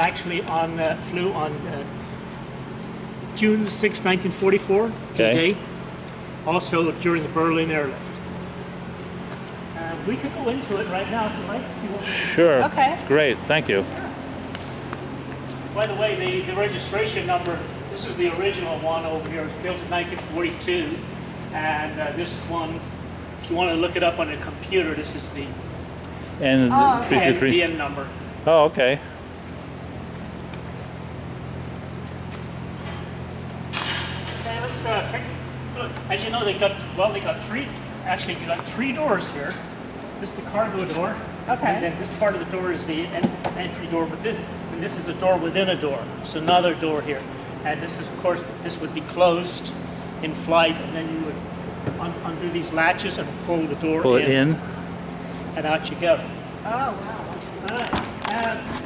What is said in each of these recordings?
Actually flew on June 6, 1944, today, also during the Berlin airlift. We can go into it right now if you like to see what Sure. Okay. Great, thank you. By the way, the registration number, this is the original one over here. It was built in 1942, and this one, if you want to look it up on a computer, this is the end number. Oh, okay. Okay, let's take a look. As you know, they got three doors here. This is the cargo door. Okay. And then this part of the door is the entry door, but this is a door within a door. It's another door here. And this is, of course, this would be closed in flight, and then you would undo these latches and pull the door pull it in. And out you go. Oh, wow.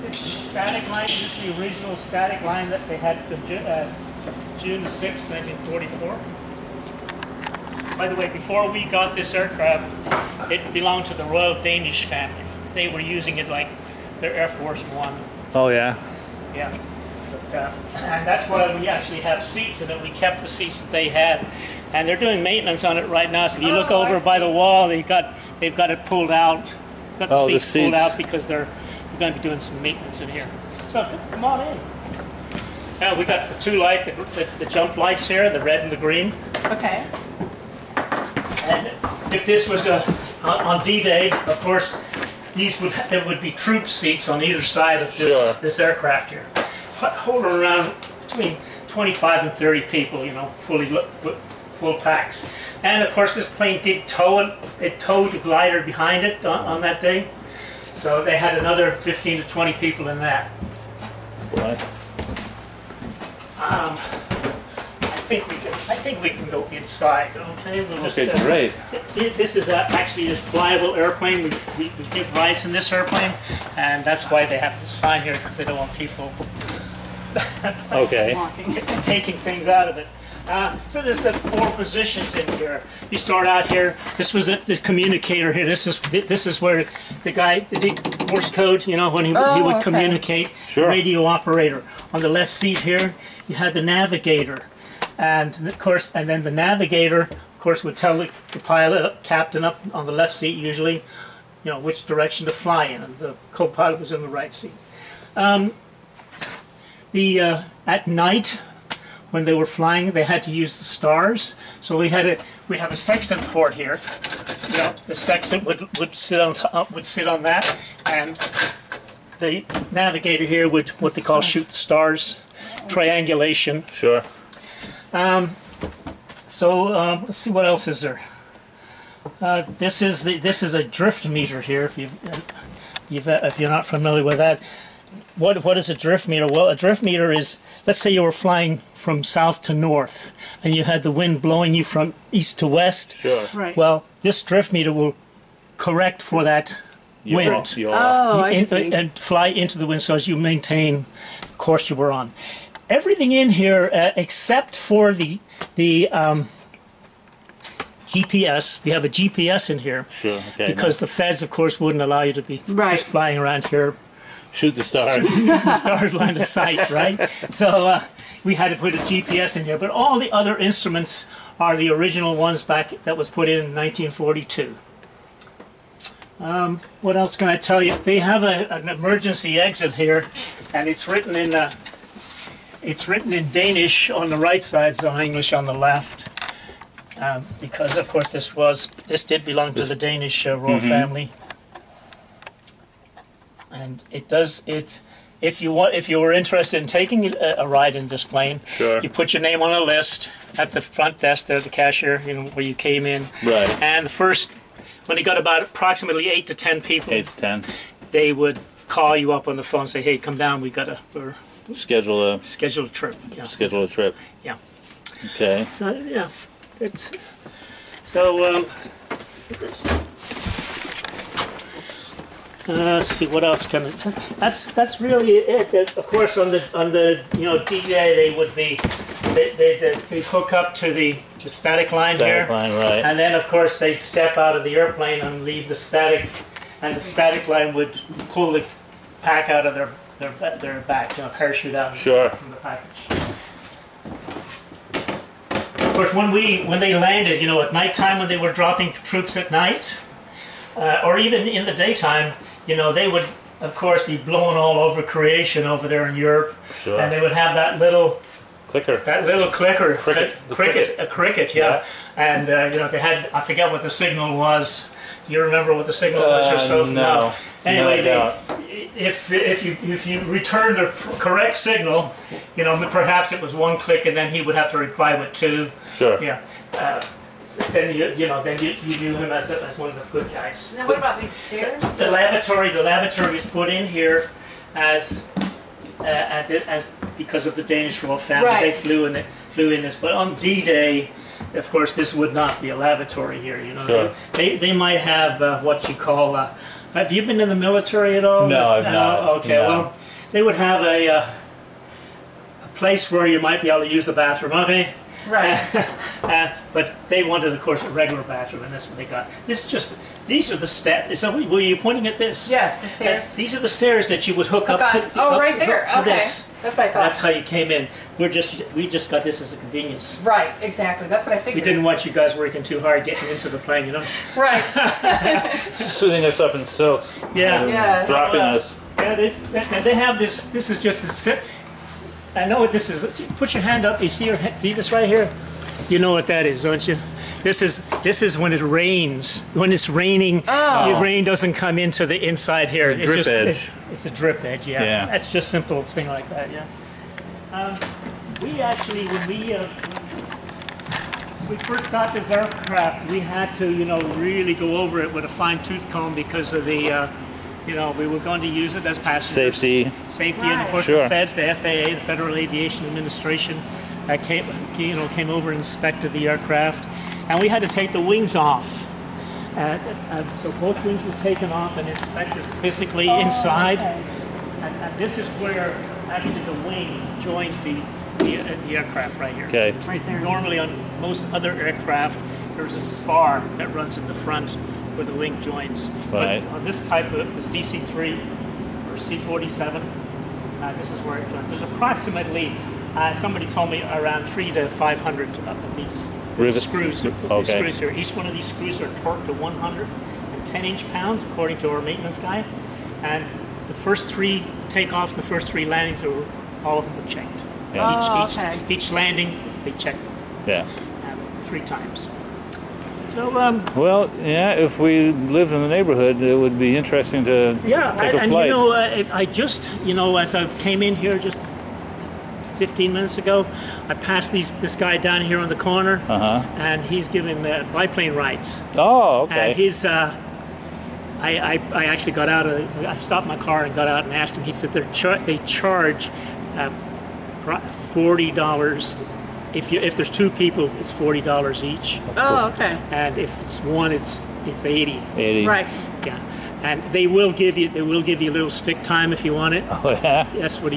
This is the static line. This is the original static line that they had June 6, 1944. By the way, before we got this aircraft, it belonged to the Royal Danish family. They were using it like their Air Force One. Oh, yeah? Yeah. But, and that's why we actually have seats in it. We kept the seats that they had. And they're doing maintenance on it right now. So if you look over by the wall, they've got it pulled out. Got the seats pulled out because they're going to be doing some maintenance in here. So come on in. Now we got the two lights, the jump lights here, the red and the green. Okay. And if this was on D-Day, of course, there would be troop seats on either side of this aircraft here, holding around between 25 and 30 people, you know, full packs. And of course, this plane did tow it towed the glider behind it on that day, so they had another 15 to 20 people in that. What? I think we can go inside. Okay, we'll just, great. This is actually a flyable airplane. We give rides in this airplane, and that's why they have to sign here, because they don't want people taking things out of it. So there's 4 positions in here. You start out here. This was the communicator here. This is where the guy did Morse code. You know, when he would communicate. Sure. Radio operator. On the left seat here, you had the navigator, and of course, and then the navigator, of course, would tell the pilot, captain up on the left seat usually, you know, which direction to fly in, and the co-pilot was in the right seat. At night, when they were flying, they had to use the stars. So we have a sextant port here. You know, the sextant would sit on that, and the navigator here would what they call shoot the stars, triangulation. Sure. Let's see, what else is there. This is a drift meter here. If you're not familiar with that. What is a drift meter? Well, a drift meter is, let's say you were flying from south to north, and you had the wind blowing you from east to west. Sure. Right. Well, this drift meter will correct for that wind. I see. And fly into the wind so as you maintain the course you were on. Everything in here, except for the GPS. We have a GPS in here. Sure. Okay. Because the feds, of course, wouldn't allow you to be just flying around here. Shoot the stars. The stars line of sight, right? So we had to put a GPS in here, but all the other instruments are the original ones that was put in 1942. What else can I tell you? They have an emergency exit here, and it's written in Danish on the right side, it's in English on the left, because of course this did belong to the Danish royal family. And if you were interested in taking a ride in this plane, you put your name on a list at the front desk there, the cashier, you know, where you came in. Right. And when they got about approximately 8 to 10 people, 8 to 10, they would call you up on the phone and say, "Hey, come down. schedule a trip." Yeah. Schedule a trip. Yeah. Okay. So yeah, let's see what else can it. That's really it. Of course, on the D-Day they'd hook up to the static line here. Static line, right. And then of course they'd step out of the airplane and leave the static, and the static line would pull the pack out of their their back, parachute out Sure. from the package. Of course, when they landed, at nighttime when they were dropping troops at night, or even in the daytime, they would, of course, be blowing all over creation over there in Europe, Sure. and they would have that little Clicker. cricket, a cricket, yeah. And they had, I forget what the signal was. Do you remember what the signal was yourself? No. Anyway, No. if you return the correct signal, perhaps it was one click, and then he would have to reply with two. Sure. Yeah. Then you view him as one of the good guys. Now, what about these stairs? The lavatory is put in here as because of the Danish royal family. Right. They flew in this, but on D-Day, of course, this would not be a lavatory here. Sure. They might have what you call. Have you been in the military at all? No, I've not. Okay, No. well, they would have a place where you might be able to use the bathroom. Okay. Right. But they wanted, of course, a regular bathroom, and that's what they got. These are the steps. Were you pointing at this? Yes, the stairs. These are the stairs that you would hook up to. Right there. To Okay. this. That's what I thought. That's how you came in. We just got this as a convenience. Right, exactly. That's what I We figured. didn't want you guys working too hard getting into the plane, Right. Soothing us up in silks. Yeah. Yes. Dropping us. Yeah, they have this. This is just a sit. I know what this is. See, put your hand up. You see see this right here? You know what that is, don't you? This is when it rains. When it's raining, the rain doesn't come into the inside here. The drip edge. It's a drip edge. Yeah. Yeah. That's just simple thing like that. Yeah. We actually, when we first got this aircraft, we had to, really go over it with a fine-tooth comb because of the. We were going to use it as passengers. Safety. And of course Sure. the feds, the FAA, the Federal Aviation Administration, came over and inspected the aircraft, and we had to take the wings off. So both wings were taken off and inspected physically inside. Okay. And this is where actually the wing joins the aircraft right here. Okay. Right there. Normally on most other aircraft, there's a spar that runs in the front where the wing joins. Right. But on this type of this DC3 or C47, this is where it joins. There's approximately, somebody told me, around 300 to 500 of these Rivets? screws. Okay. Screws here. Each one of these screws are torqued to 110 inch-pounds, according to our maintenance guy. And the first three takeoffs, the first three landings, all of them were checked. Yeah. Each landing, they checked Yeah. 3 times. So, Well, yeah, if we lived in the neighborhood, it would be interesting to take a and flight. I just, as I came in here just 15 minutes ago, I passed this guy down here on the corner, and he's giving biplane rides. Oh, okay. And he's, I actually got out of, I stopped my car and got out and asked him. He said they charge $40. If there's 2 people, it's $40 each, Oh, okay. and if it's one, it's 80. 80. Right. Yeah, and they will give you a little stick time if you want it. Oh, yeah. That's what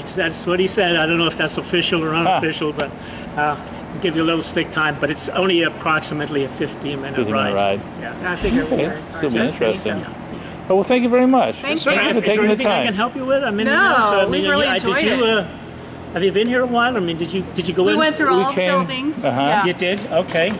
he said. I don't know if that's official or unofficial, but give you a little stick time. But it's only approximately a 15-minute 15-minute ride. Yeah. I figure we Okay. were. Still be That's neat, interesting. though. Oh, well, thank you very much. Thank Sorry, you. for is there taking the anything I can time. help you with? I mean, No, we really enjoyed it. Have you been here a while? I mean, did you go in? We went through all the came- buildings. Uh-huh. Yeah. You did? Okay.